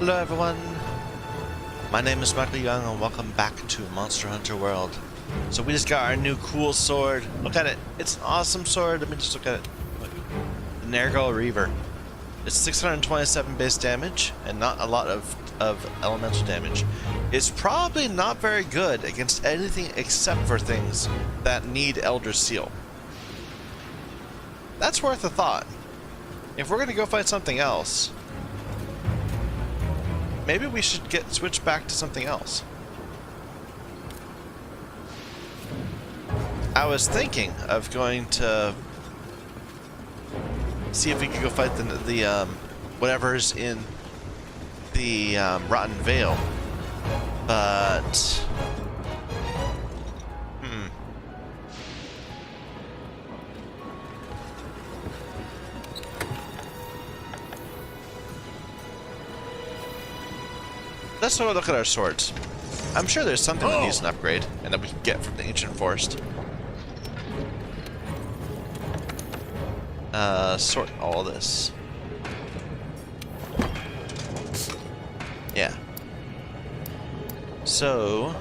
Hello everyone, my name is Michael Young and welcome back to Monster Hunter World. So we just got our new cool sword. Look at it, it's an awesome sword. Let me just look at it. Look. The Nergal Reaver. It's 627 base damage and not a lot of elemental damage. It's probably not very good against anything except for things that need Elder Seal. That's worth a thought. If we're gonna go fight something else, maybe we should switch back to something else. I was thinking of going to see if we could go fight the whatever's in the Rotten Vale, but let's sort of look at our swords. I'm sure there's something that needs an upgrade and that we can get from the Ancient Forest. Sort all this. Yeah. So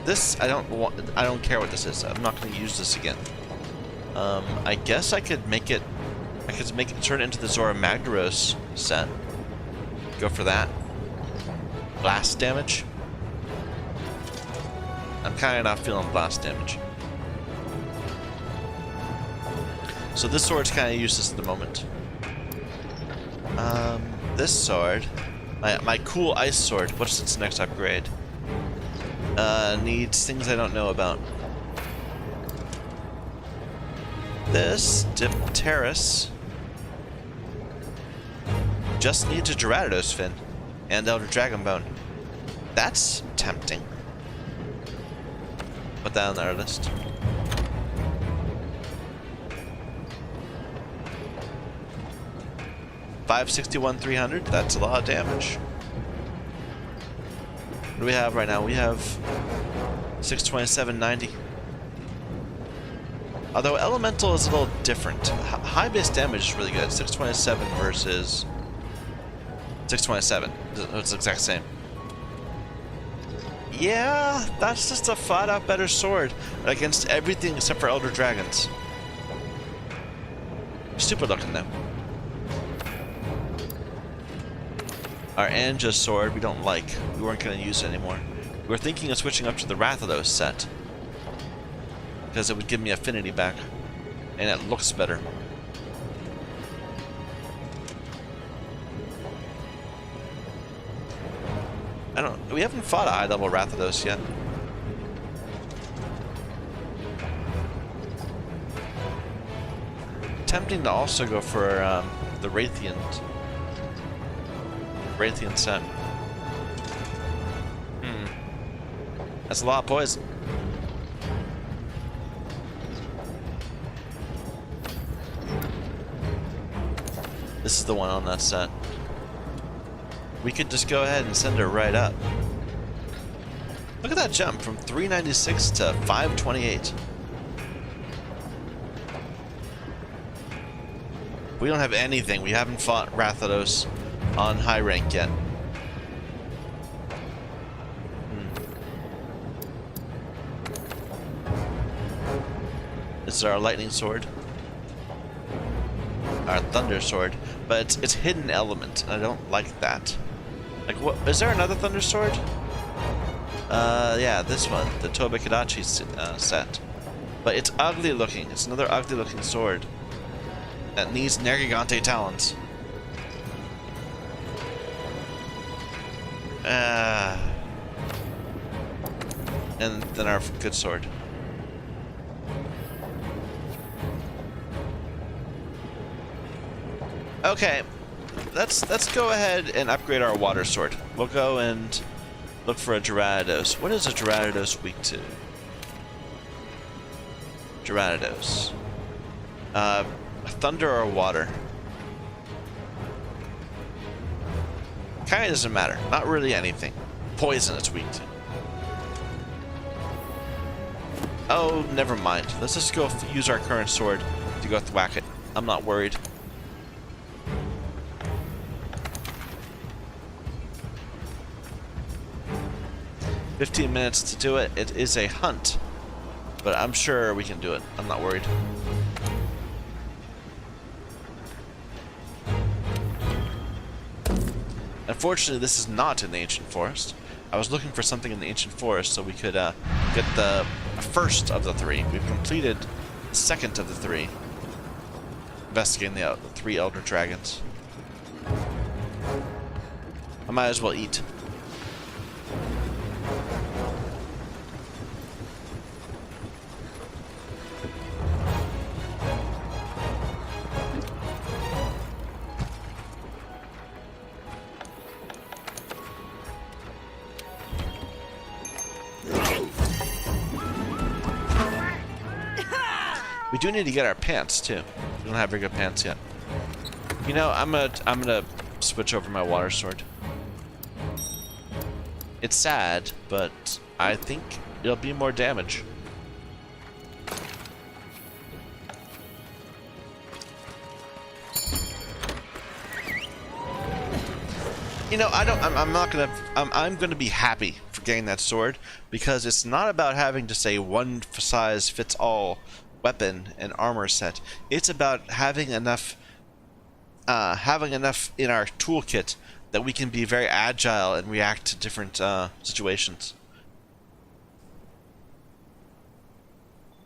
this I don't care what this is. I'm not going to use this again. I guess I could make it turn it into the Zora Magdaros set. Go for that. Blast damage. I'm kind of not feeling blast damage. So this sword's kind of useless at the moment. This sword, my cool ice sword, what's its next upgrade? Needs things I don't know about. This Dipteris just needs a Jyuratodus fin and Elder Dragon Bone. That's tempting. Put that on our list. $561, 300. That's a lot of damage. What do we have right now? We have 627.90. Although Elemental is a little different. High base damage is really good. 627 versus 627. It's the exact same. Yeah, that's just a flat out better sword against everything except for Elder Dragons. Stupid looking though. Our Anja sword we don't like. We weren't going to use it anymore. We were thinking of switching up to the Jyuratodus set, because it would give me affinity back, and it looks better. We haven't fought a high level Jyuratodus yet. Tempting to also go for the Raytheon set. That's a lot of poison. This is the one on that set. We could just go ahead and send her right up. Look at that jump from 396 to 528. We don't have anything. We haven't fought Jyuratodus on high rank yet. This is our lightning sword. Our thunder sword. But it's hidden element, and I don't like that. Like, what? Is there another thunder sword? Yeah, this one, the Tobi Kadachi set. But it's ugly looking. It's another ugly looking sword that needs Nergigante talons. And then our good sword. Okay, let's go ahead and upgrade our water sword. We'll go and look for a Jyuratodus. What is a Jyuratodus weak to? Jyuratodus. Thunder or water? Kinda doesn't matter. Not really anything. Poison it's weak to. Oh, never mind. Let's just go use our current sword to go thwack it. I'm not worried. 15 minutes to do it. It is a hunt, but I'm sure we can do it. I'm not worried. Unfortunately, this is not in the ancient forest. I was looking for something in the ancient forest so we could get the first of the 3. We've completed the second of the 3. Investigating the 3 elder dragons. I might as well eat. We do need to get our pants too. We don't have very good pants yet. You know, I'm gonna switch over my water sword. It's sad, but I think it'll be more damage. You know, I'm gonna be happy for getting that sword because it's not about having to say one size fits all weapon and armor set. It's about having enough in our toolkit that we can be very agile and react to different situations.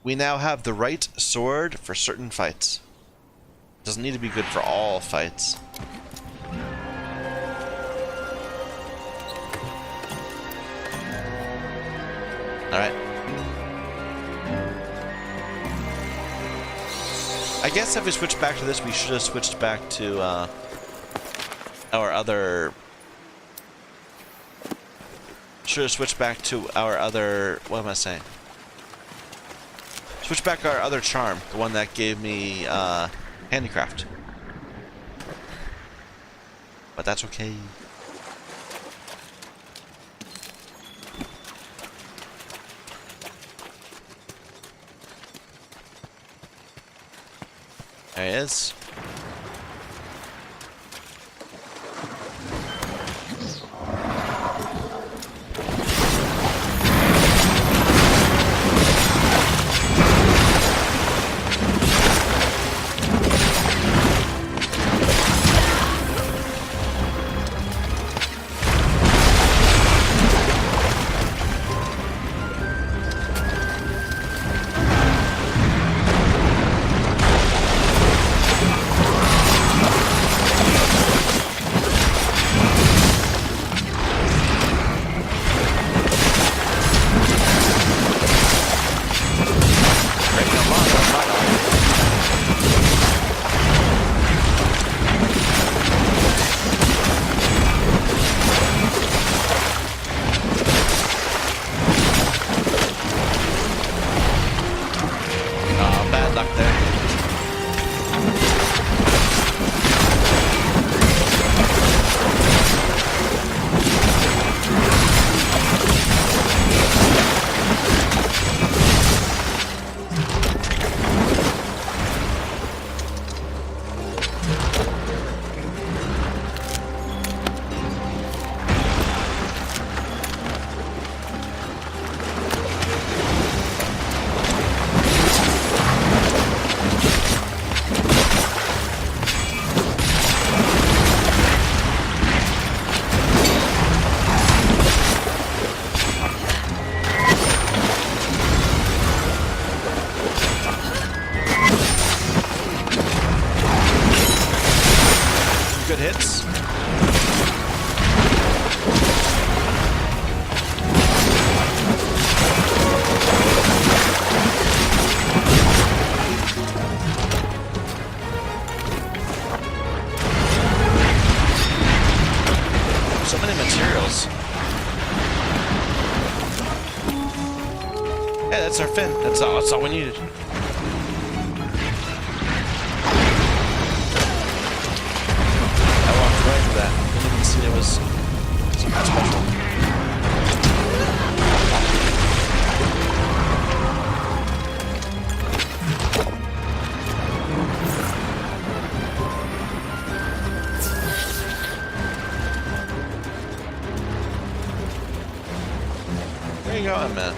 We now have the right sword for certain fights. It doesn't need to be good for all fights. Alright. I guess if we switch back to this, we should have switched back to our other... Should have switched back to our other... What am I saying? Switch back our other charm, the one that gave me handicraft. But that's okay. There he is. Good hits. So many materials. Yeah, that's our fin. That's all we needed. It was something special. you going, man?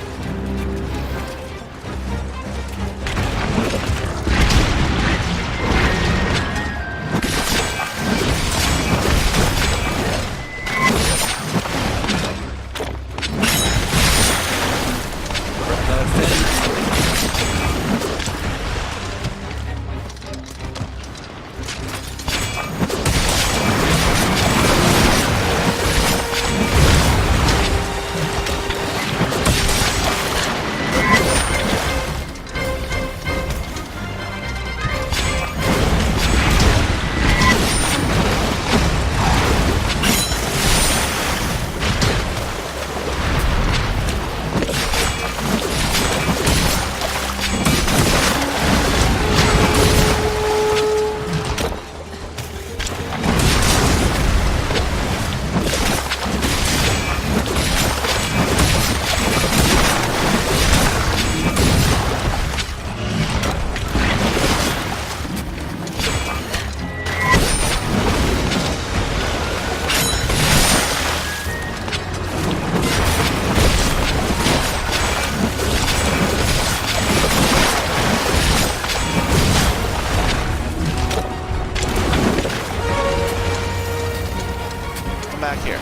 Back here.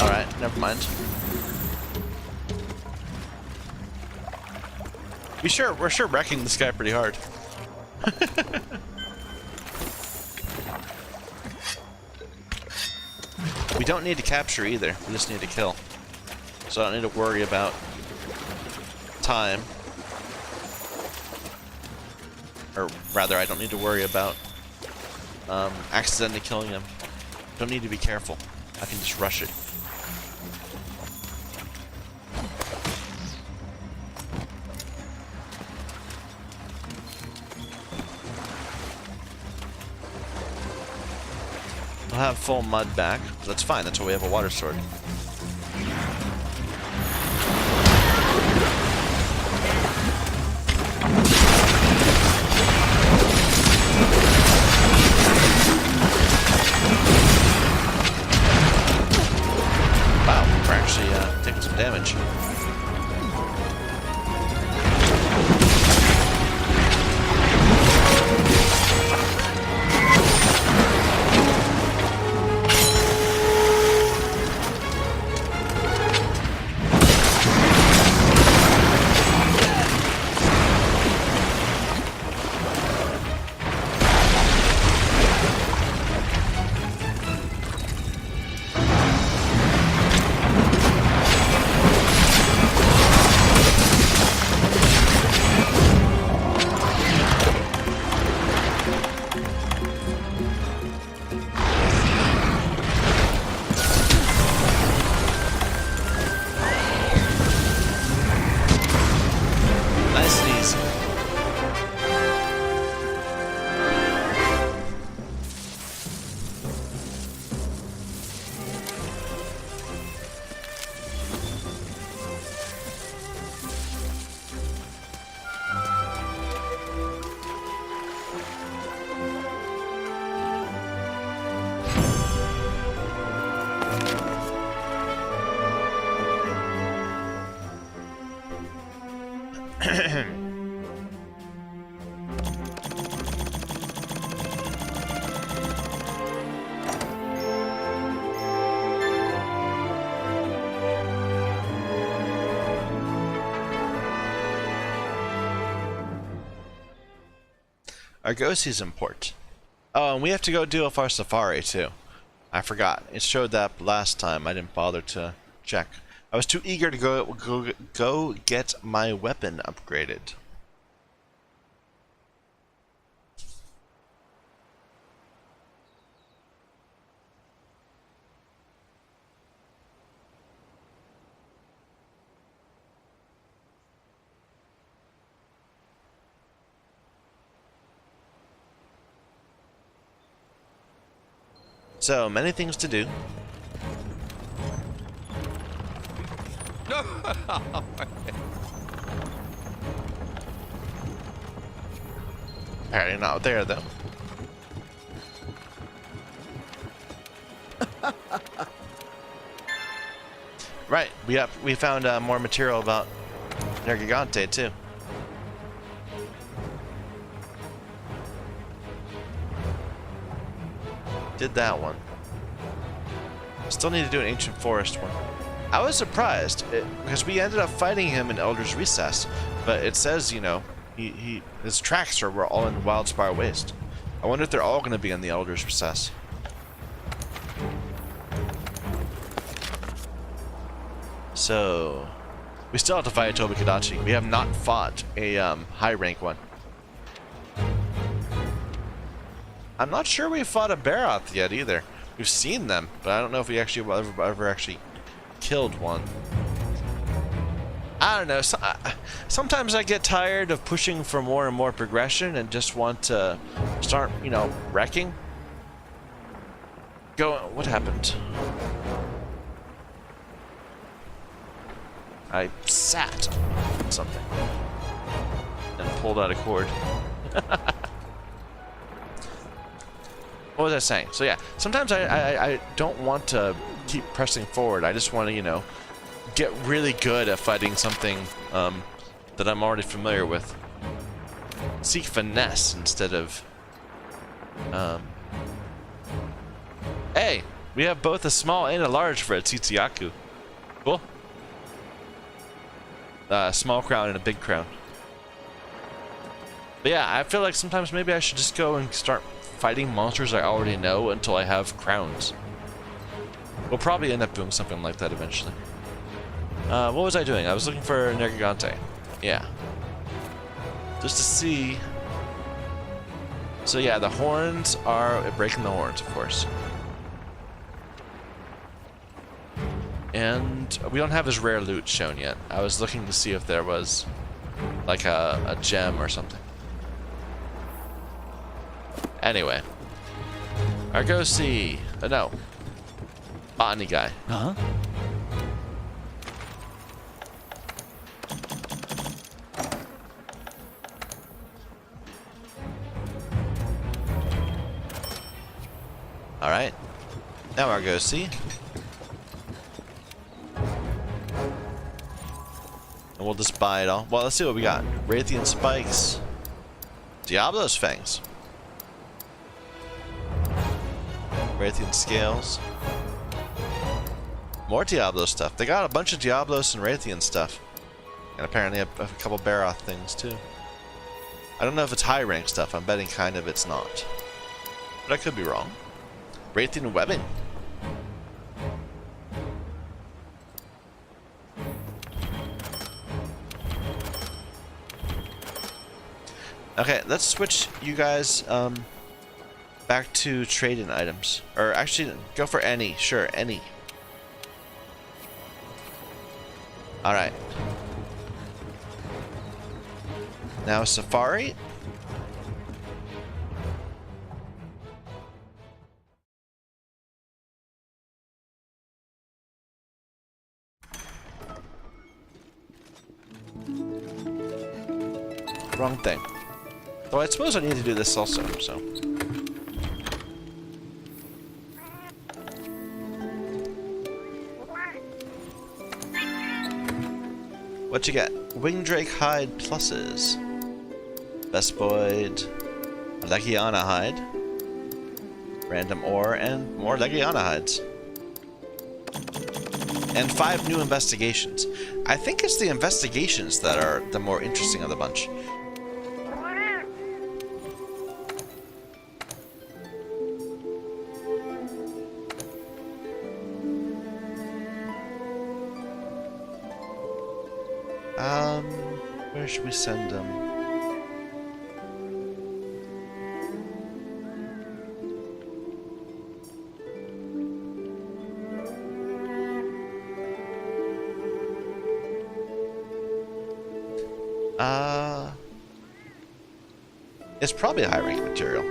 Alright, never mind. We're sure wrecking this guy pretty hard. We don't need to capture either, we just need to kill. So I don't need to worry about time. Or rather, I don't need to worry about accidentally killing him. Don't need to be careful. I can just rush it. We'll have full mud back. That's fine. That's why we have a water sword. Taking some damage. Argosi's import. Oh, and we have to go do our safari too. I forgot. It showed that last time. I didn't bother to check. I was too eager to go get my weapon upgraded. So, many things to do. Apparently not there, though. Right. We found more material about Nergigante too. Did that one. Still need to do an Ancient Forest one. I was surprised because we ended up fighting him in Elder's Recess, but it says, you know, his tracks were all in Wildspire Waste. I wonder if they're all going to be in the Elder's Recess. So, we still have to fight a Tobi Kadachi. We have not fought a high rank one. I'm not sure we fought a Baroth yet either. We've seen them, but I don't know if we actually ever actually killed one. I don't know. Sometimes I get tired of pushing for more and more progression and just want to start, you know, wrecking. What happened? I sat on something and pulled out a cord. What was I saying? So yeah, sometimes I don't want to keep pressing forward. I just want to, you know, get really good at fighting something that I'm already familiar with. Seek finesse instead of... Hey! We have both a small and a large for a Tsitsiaku. Cool. Small crown and a big crown. But yeah, I feel like sometimes maybe I should just go and start fighting monsters I already know until I have crowns. We'll probably end up doing something like that eventually. What was I doing? I was looking for Nergigante. Yeah. Just to see. So yeah, the horns are breaking the horns, of course. And we don't have his rare loot shown yet. I was looking to see if there was like a gem or something. Anyway. Argosy. No. Botany guy. Huh? Alright. Now Argosy. And we'll just buy it all. Well, let's see what we got. Raytheon Spikes. Diablo's Fangs. Raytheon Scales. More Diablo stuff. They got a bunch of Diablos and Raytheon stuff. And apparently a couple Baroth things too. I don't know if it's high rank stuff. I'm betting kind of it's not. But I could be wrong. Raytheon Webbing. Okay, let's switch you guys back to trade-in items. Or actually, go for any. Sure, any. Alright. Now Safari. Wrong thing. Though I suppose I need to do this also, so. What you get? Wingdrake Hide pluses. Vespoid. Legiana Hide. Random ore and more Legiana Hides. And 5 new investigations. I think it's the investigations that are the more interesting of the bunch. Where should we send them? It's probably a high rank material.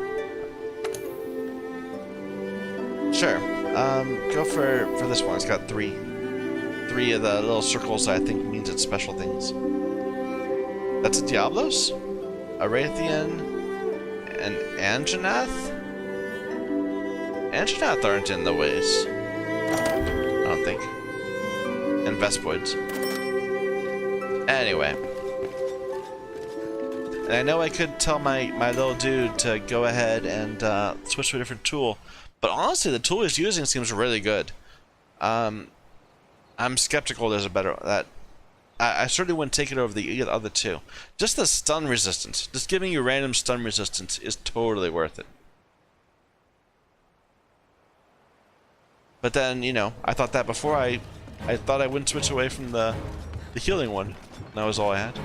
Sure. Go for this one. It's got three of the little circles that I think means it's special things. That's a Diablos, a Raytheon, and Anjanath? Anjanath aren't in the ways. I don't think. And Vespoids. Anyway. And I know I could tell my little dude to go ahead and switch to a different tool, but honestly, the tool he's using seems really good. I'm skeptical there's a better... I certainly wouldn't take it over the other two. Just the stun resistance. Just giving you random stun resistance is totally worth it. But then, you know, I thought that before. I thought I wouldn't switch away from the healing one. That was all I had.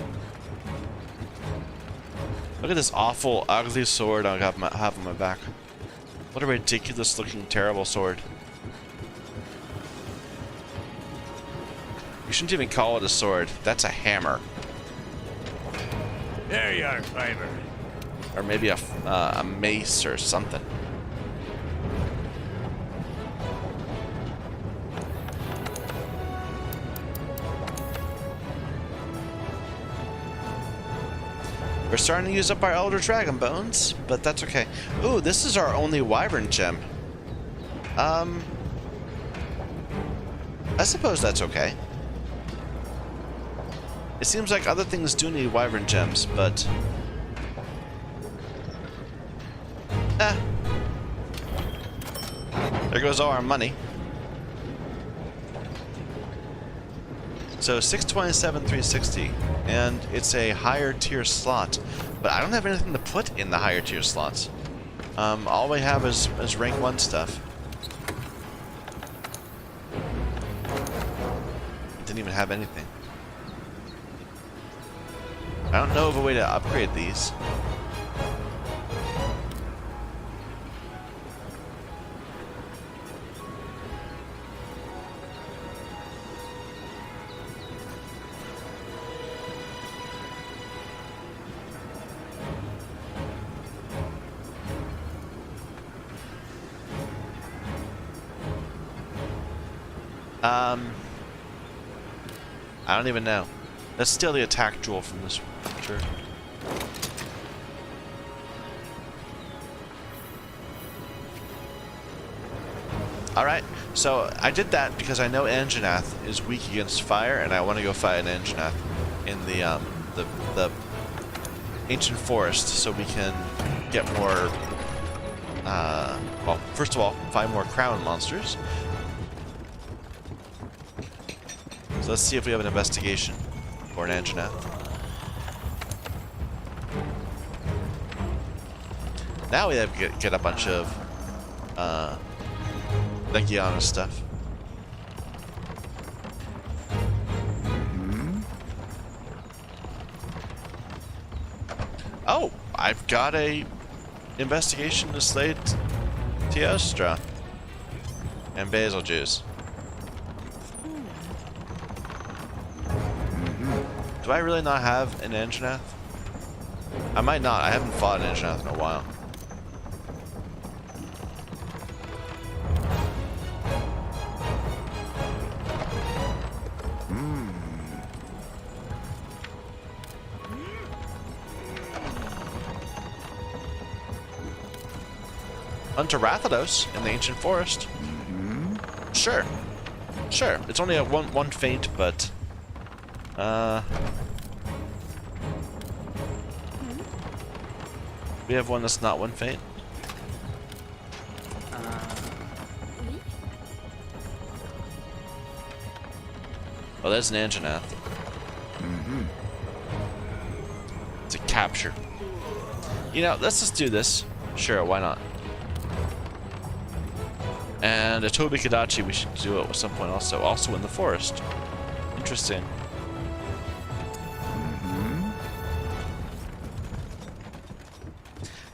Look at this awful, ugly sword I have on my back. What a ridiculous looking, terrible sword. You shouldn't even call it a sword. That's a hammer. There you are, Fiber. Or maybe a mace or something. We're starting to use up our Elder Dragon Bones, but that's okay. Ooh, this is our only Wyvern gem. I suppose that's okay. It seems like other things do need Wyvern gems, but... There goes all our money. So 627, 360, and it's a higher tier slot, but I don't have anything to put in the higher tier slots. All we have is rank 1 stuff. Didn't even have anything. I don't know of a way to upgrade these. I don't even know. Let's steal the attack jewel from this one. Sure. Alright, so I did that because I know Anjanath is weak against fire, and I want to go fight an Anjanath in the ancient forest so we can get more, well, first of all, find more crown monsters. So let's see if we have an investigation for an Anjanath. Now we have to get a bunch of Legiana stuff. Oh, I've got a investigation to slay Teostra and basil juice. Do I really not have an Anjanath? I might not. I haven't fought an Anjanath in a while. Hunt Jyuratodus in the ancient forest. Sure. Sure. It's only a one feint, but we have one that's not one feint. Oh, there's an Anjanath. It's a capture. You know, let's just do this. Sure, why not? And a Tobi Kadachi, we should do it at some point also in the forest. Interesting.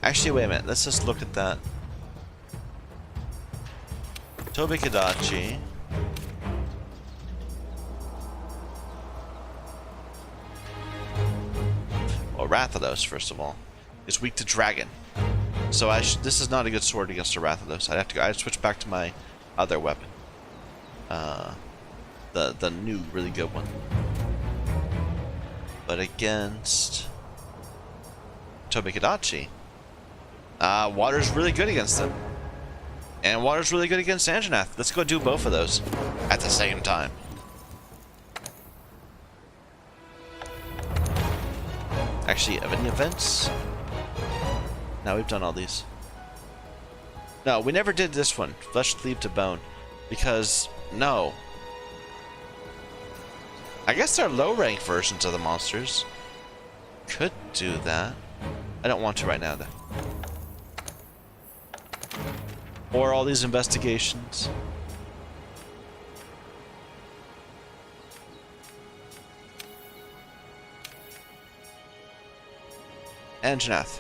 Actually, wait a minute. Let's just look at that. Tobi Kadachi. Well, Rathalos, first of all, is weak to dragon. So this is not a good sword against a Rathalos. I'd switch back to my other weapon. The new really good one. But against Tobi Kadachi, water's really good against them. And water's really good against Anjanath. Let's go do both of those at the same time. Actually, have any events? No, we've done all these. No, we never did this one. Flesh cleave to bone. Because, no. I guess they're low-rank versions of the monsters. Could do that. I don't want to right now, though. Or all these investigations. And Janath.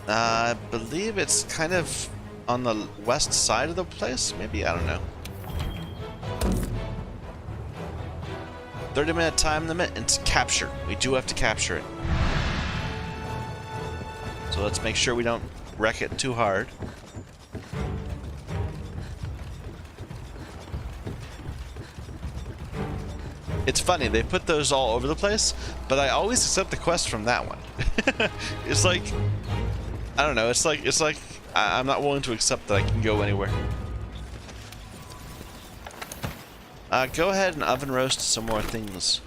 I believe it's kind of on the west side of the place. Maybe, I don't know. 30-minute time limit and it's capture. We do have to capture it. So let's make sure we don't wreck it too hard. It's funny, they put those all over the place, but I always accept the quest from that one. It's like, I don't know, it's like I'm not willing to accept that I can go anywhere. Go ahead and oven roast some more things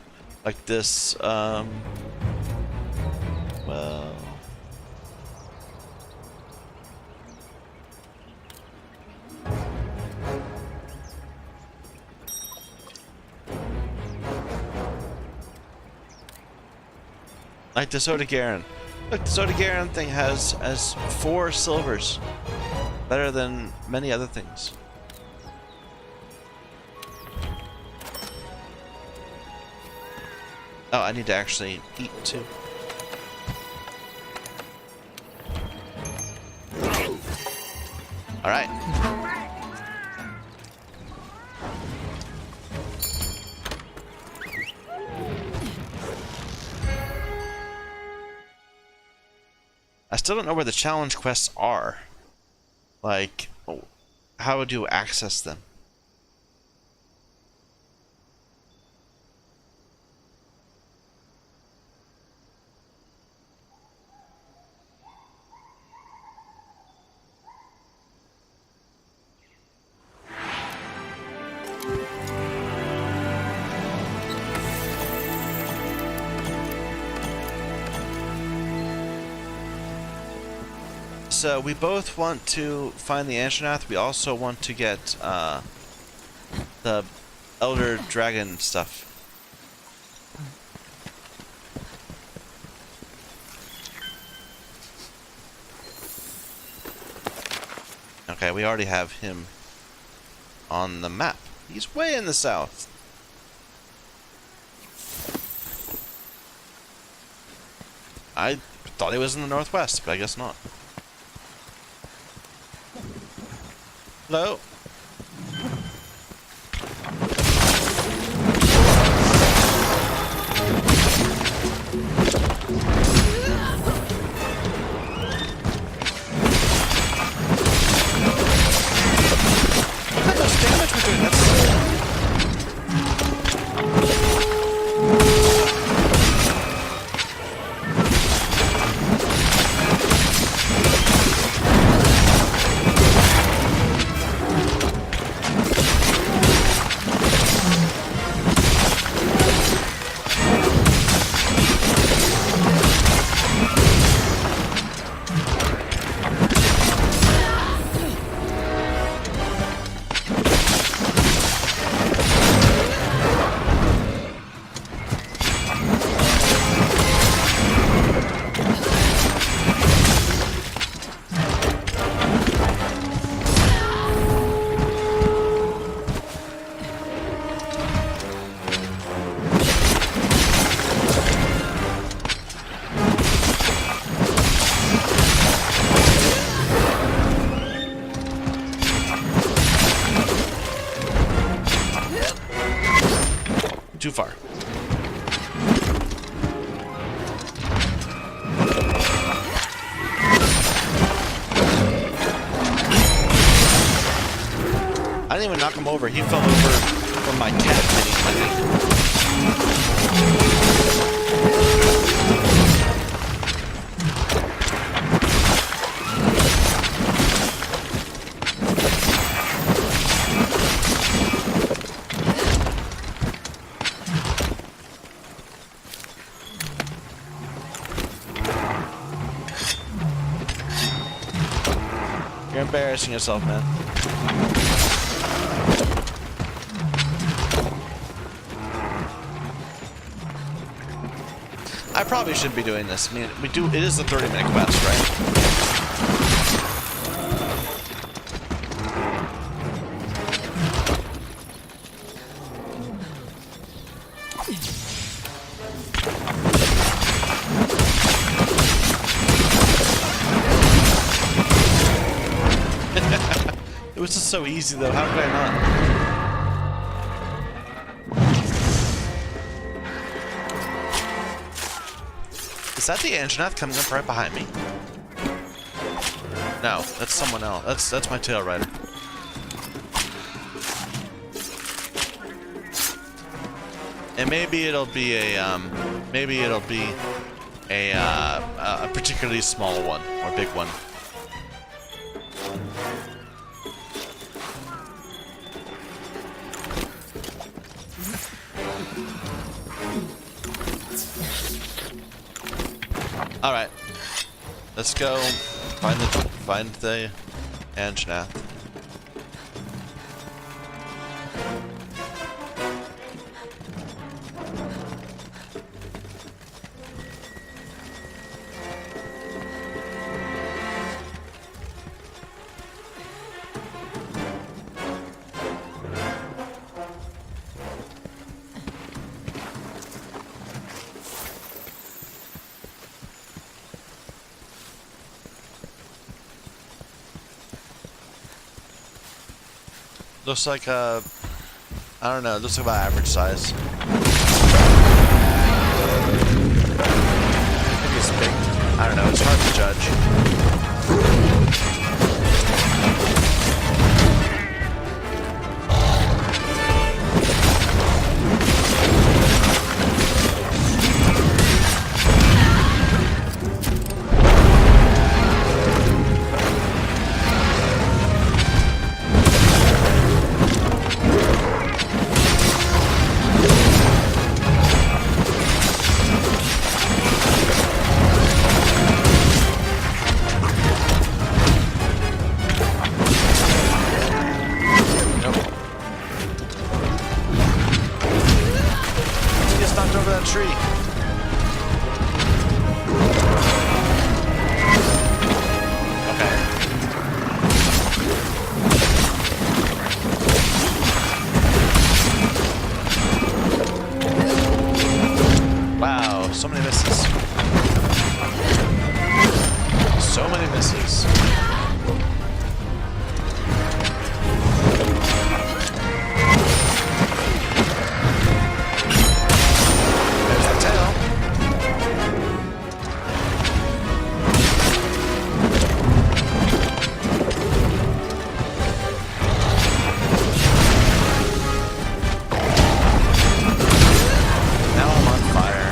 like this. Well, like the Soda Garen. Look, the Soda Garen thing has 4 silvers. Better than many other things. Oh, I need to actually eat too. Alright. I still don't know where the challenge quests are. Like, how would you access them? So we both want to find the Anshanath. We also want to get the Elder Dragon stuff. Okay, we already have him on the map. He's way in the south. I thought he was in the northwest, but I guess not. Hello? Look how much damage we're doing. That's too far. I didn't even knock him over. He fell over from my cat hitting my ankle. You're embarrassing yourself, man. I probably shouldn't be doing this. I mean, it is a 30-minute quest, right? It was just so easy, though. How could I not? Is that the Anjanath coming up right behind me? No, that's someone else. That's my tail rider. And maybe it'll be a particularly small one or big one. All right, let's go find the Anjanath. Looks like I don't know, looks like about average size. Maybe it's big. I don't know, it's hard to judge. So many misses. So many misses. There's the tail. Now I'm on fire.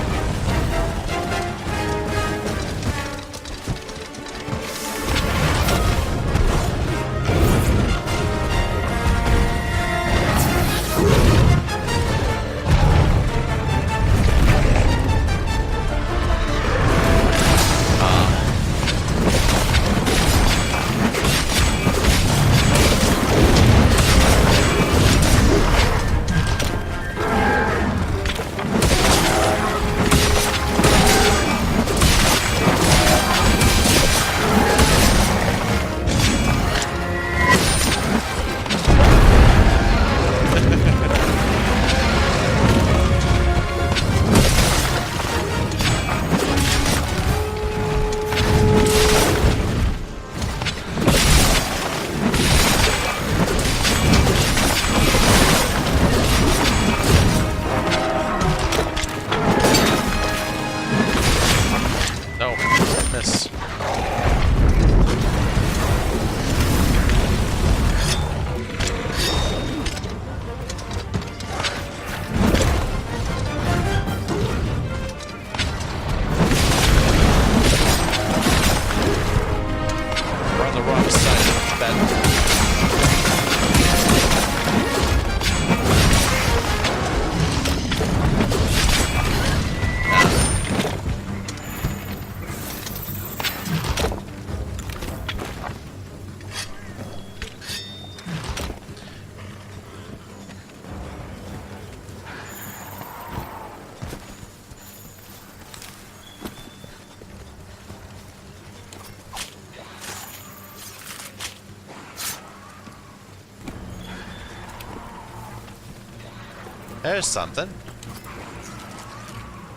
There's something.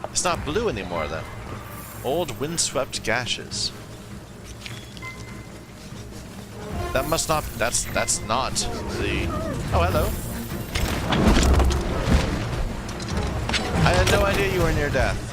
It's not blue anymore, then. Old windswept gashes. That must not... That's not the... Oh, hello. I had no idea you were near death.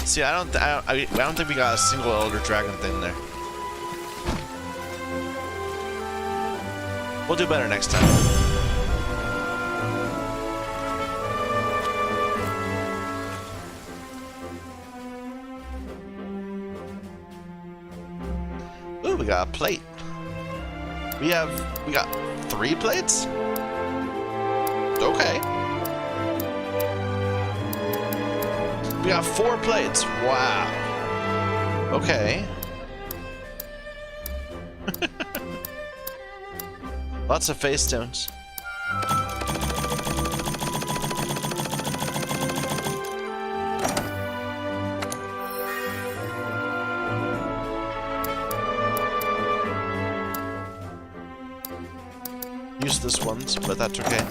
See, I don't think we got a single Elder Dragon thing there. We'll do better next time. Ooh, we got a plate. We got 3 plates? Okay. We got 4 plates. Wow. Okay. Lots of face stones. Useless ones, but that's okay.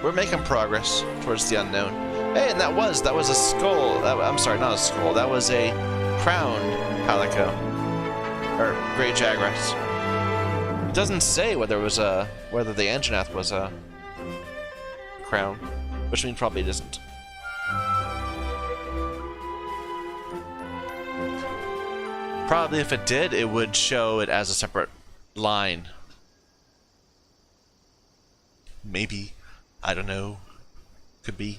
We're making progress towards the unknown. Hey, and that was a skull. I'm sorry, not a skull. That was a crowned calico, or gray jaguars. It doesn't say whether the Anjanath was a crown, which means probably it isn't. Probably if it did, it would show it as a separate line. Maybe. I don't know. Could be.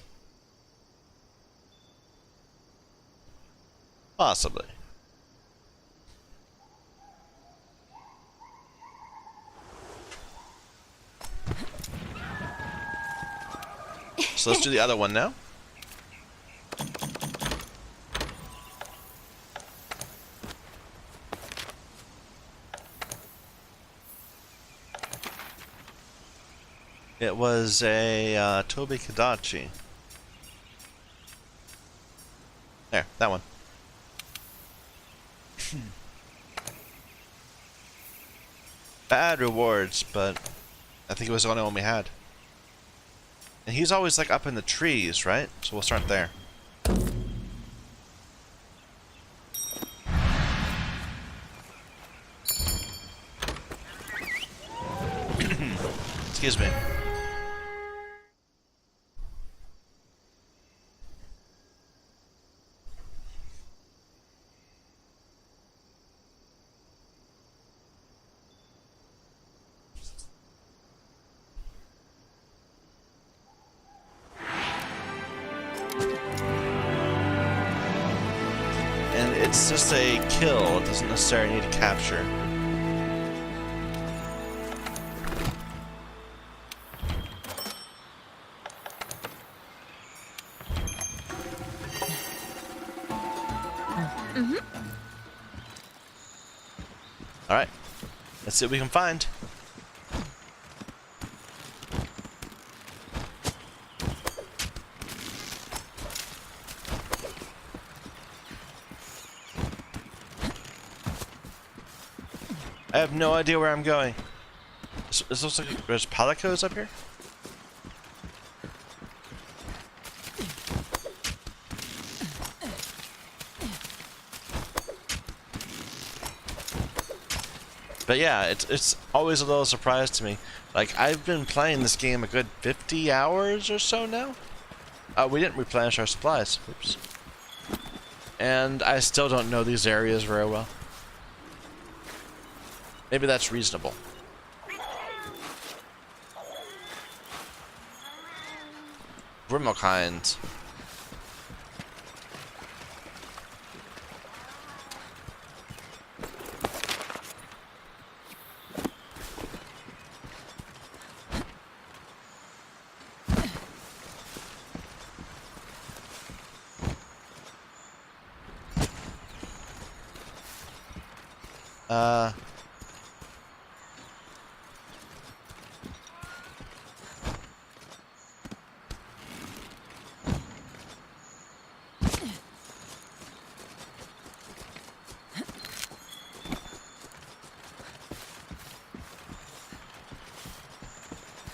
Possibly. So let's do the other one now. It was a Tobi Kadachi. There, that one. Bad rewards, but I think it was the only one we had. And he's always like up in the trees, right? So we'll start there. Excuse me. And it's just a kill, it doesn't necessarily need a capture. Alright, let's see what we can find. I have no idea where I'm going. This looks like there's palicos up here. But yeah, it's always a little surprise to me. Like, I've been playing this game a good 50 hours or so now. We didn't replenish our supplies. Oops. And I still don't know these areas very well. Maybe that's reasonable. Grimmelkind. Uh...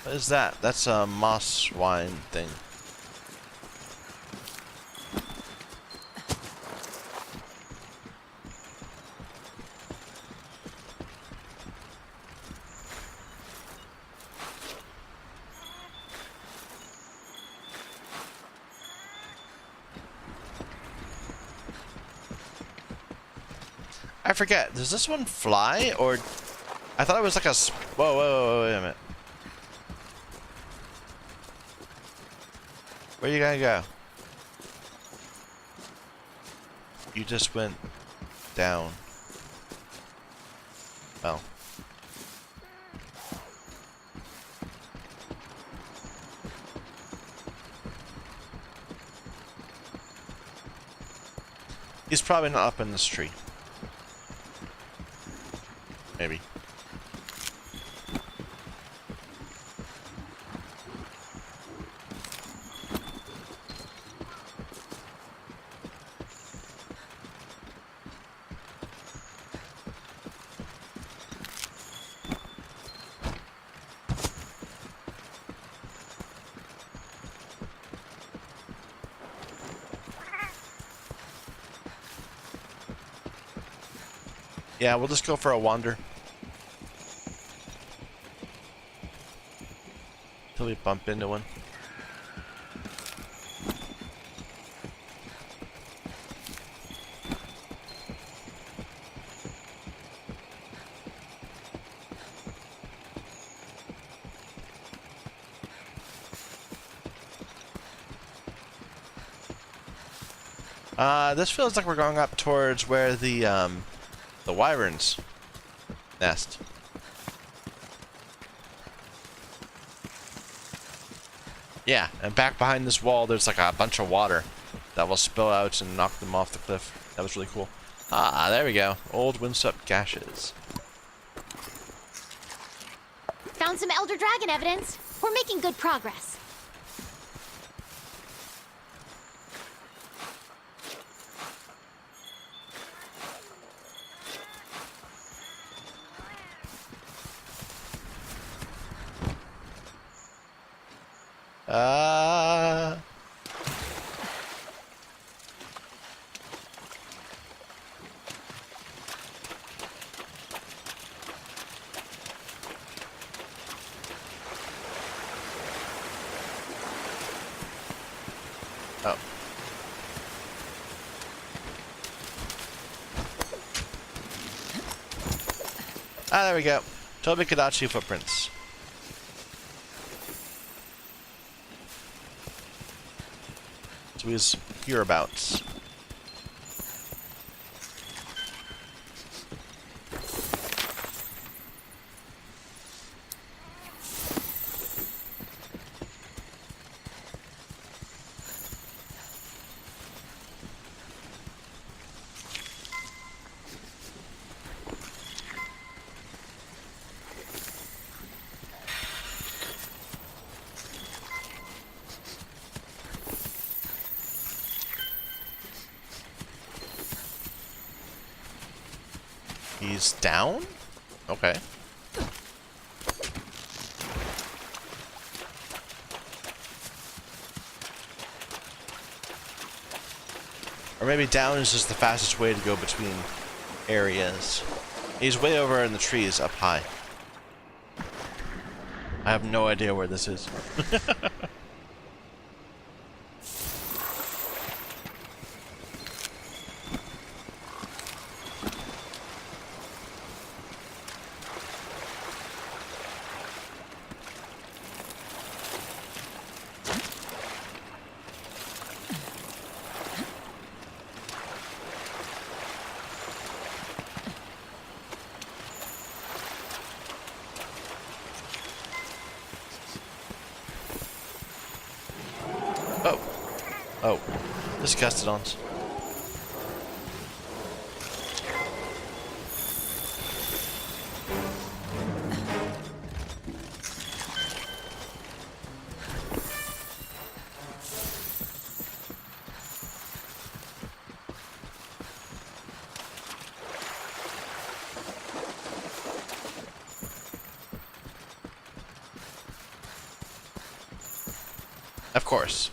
What is that? That's a moss wine thing. I forget. Does this one fly, or I thought it was like a. Whoa, whoa, whoa, wait a minute. Where you gonna go? You just went down. Oh. He's probably not up in this tree. Maybe. Yeah, we'll just go for a wander. Till we bump into one. This feels like we're going up towards where the wyverns nest. Yeah, and back behind this wall, there's like a bunch of water that will spill out and knock them off the cliff. That was really cool. Ah, there we go. Old windswept gashes. Found some Elder Dragon evidence. We're making good progress. Oh. Ah, there we go. Tobi Kadachi footprints. So he's hereabouts. He's down? Okay. Or maybe down is just the fastest way to go between areas. He's way over in the trees up high. I have no idea where this is. Oh, this Castodons. Of course.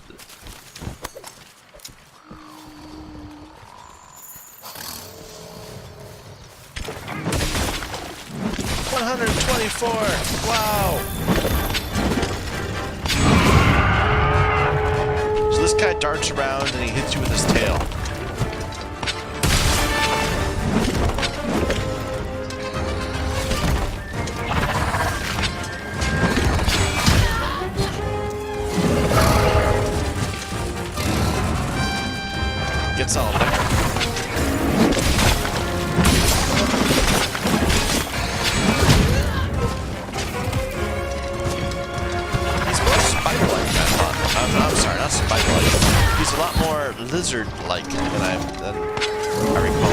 $124. Wow. So this guy darts around and he hits you with his tail. Gets all there. He's more spider-like, I thought. I'm sorry, not spider-like. He's a lot more lizard-like than I recall.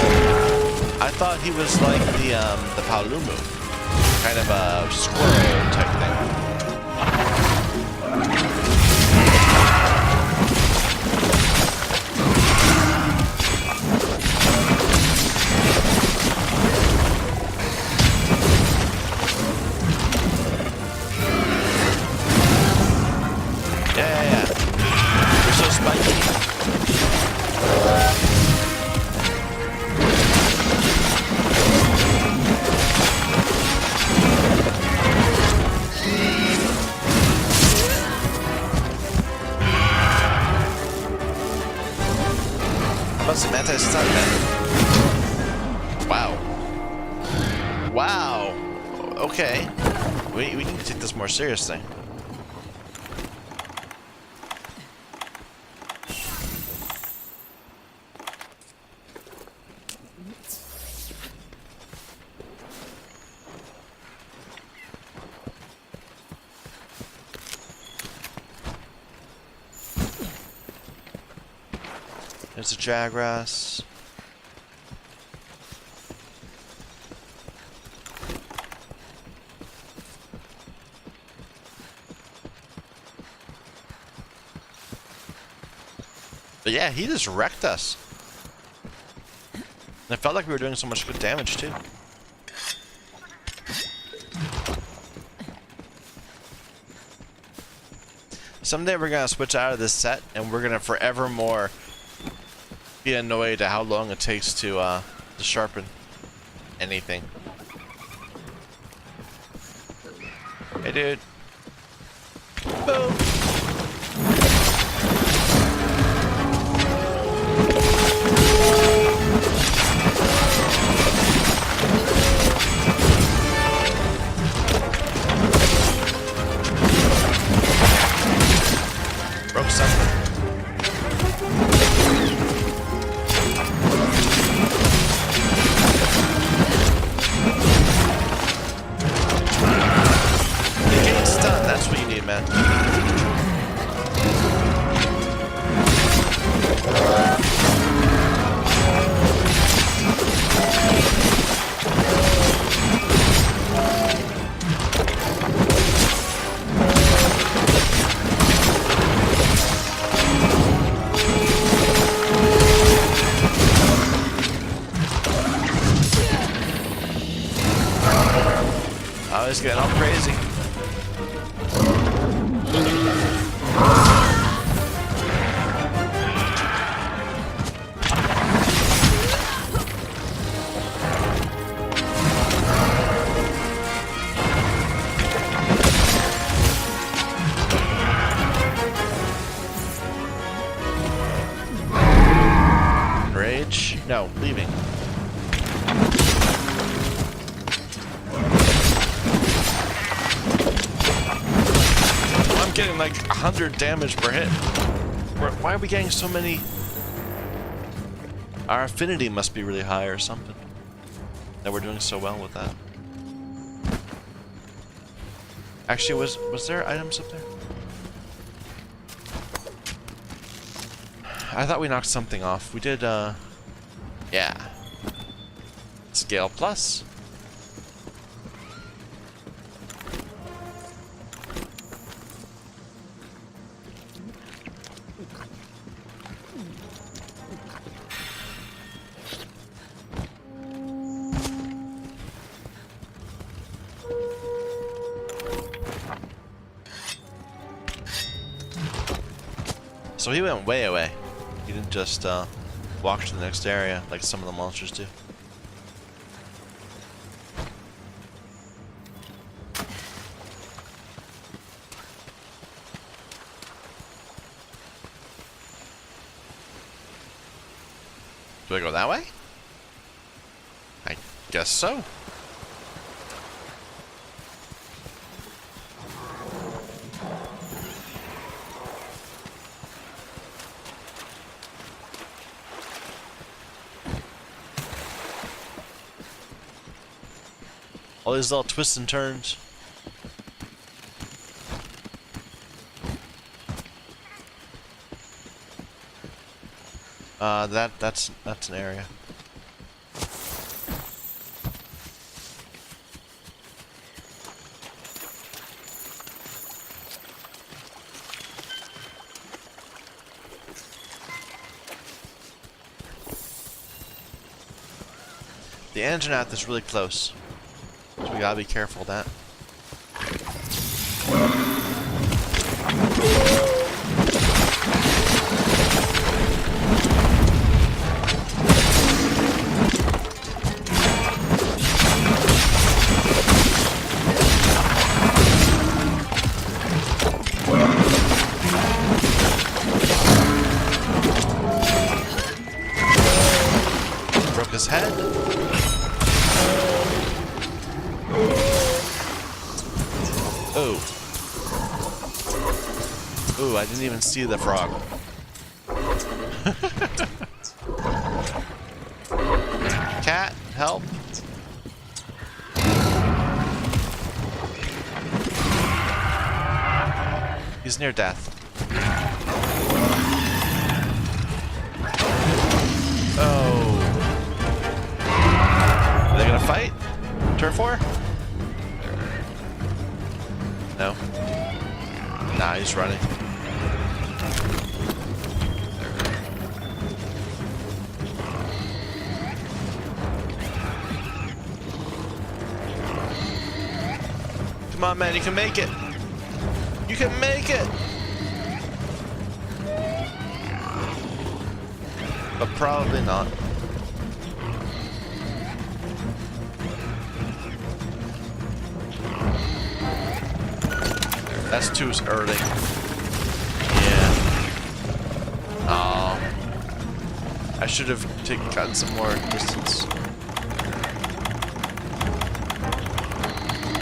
I thought he was like the Paolumu, kind of a squirrel type thing. Wow. Wow. Okay. We need to take this more seriously. There's a Jagras. But yeah, he just wrecked us. And it felt like we were doing so much good damage too. Someday we're gonna switch out of this set and we're gonna forevermore be annoyed at how long it takes to sharpen anything. Hey dude. Boom. Broke something. That's what you need, man. Oh, he's getting all crazy. Rage? No, leaving. I'm getting like 100 damage per hit. Why are we getting so many? Our affinity must be really high or something. That we're doing so well with that. Actually, was there items up there? I thought we knocked something off. We did, yeah. Scale plus. So he went way away. He didn't just walk to the next area like some of the monsters do. Do I go that way? I guess so. All these little twists and turns. That's an area. The Anjanath is really close, so we gotta be careful of that. Broke his head. Oh. Ooh, I didn't even see the frog. Cat, help. He's near death. Oh. Are they gonna fight? Turn 4? No. Nah, he's running. Come on, man, you can make it. You can make it. But probably not. That's too early. Yeah. Oh. I should have gotten some more distance.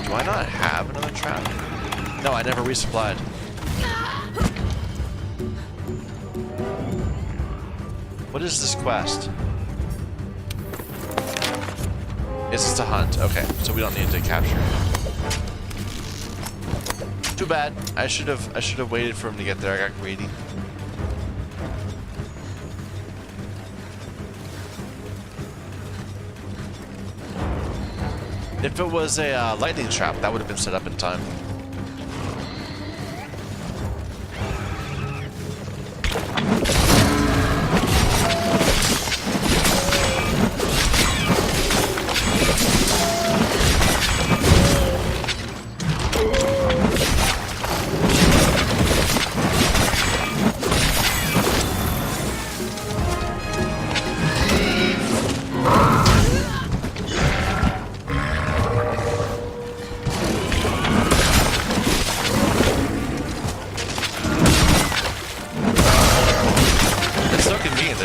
Do I not have another trap? No, I never resupplied. What is this quest? It's just a hunt. Okay, so we don't need to capture it. Too bad. I should have waited for him to get there. I got greedy. If it was a lightning trap, that would have been set up in time.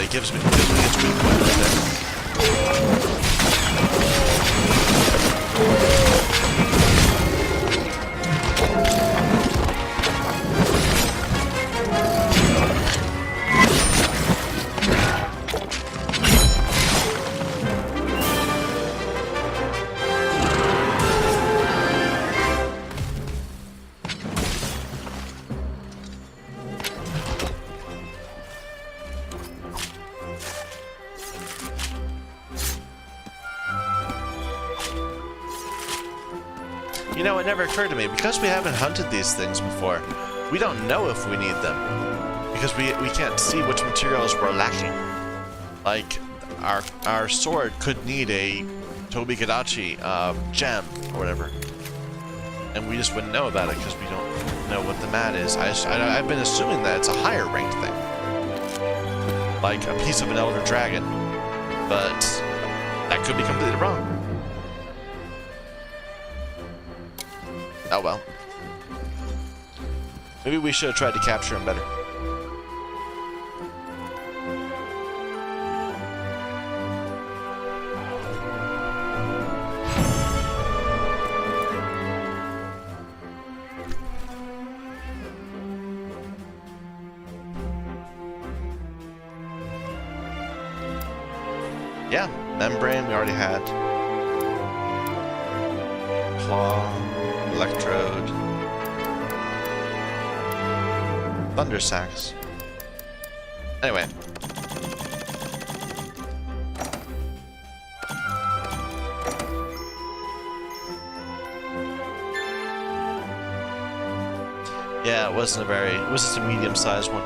It gives me its weak point right there. You know, it never occurred to me, because we haven't hunted these things before, we don't know if we need them. Because we can't see which materials we're lacking. Like, our sword could need a Tobi Kadachi gem, or whatever. And we just wouldn't know about it, because we don't know what the mat is. I've been assuming that it's a higher ranked thing. like a piece of an elder dragon, but that could be completely wrong. Oh well. Maybe we should have tried to capture him better. Yeah, membrane we already had. Claw, electrode, thunder sacs. Anyway. Yeah, it wasn't it was just a medium-sized one.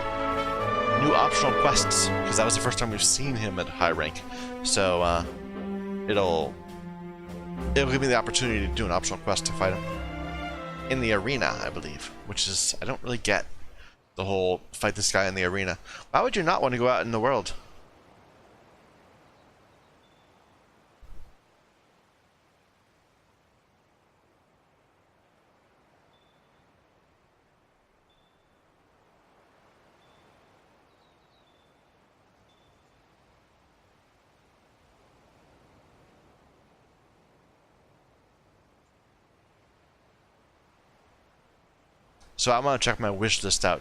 New optional quests, because that was the first time we've seen him at high rank. So, it'll give me the opportunity to do an optional quest to fight him in the arena, I believe, which is, I don't really get the whole fight this guy in the arena. Why would you not want to go out in the world? So I'm gonna check my wish list out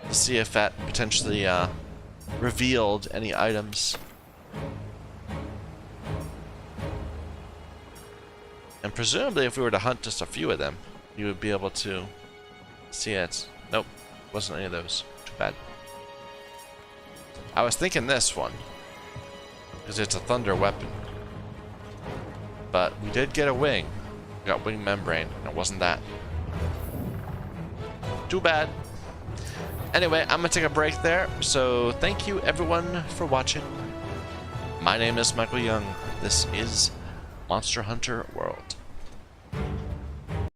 to see if that potentially revealed any items. And presumably, if we were to hunt just a few of them, you would be able to see it. Nope, wasn't any of those. Too bad. I was thinking this one, because it's a thunder weapon. But we did get a wing. We got wing membrane, and it wasn't that. Too bad. Anyway, I'm gonna take a break there. So thank you everyone for watching. My name is Michael Young. This is Monster Hunter World.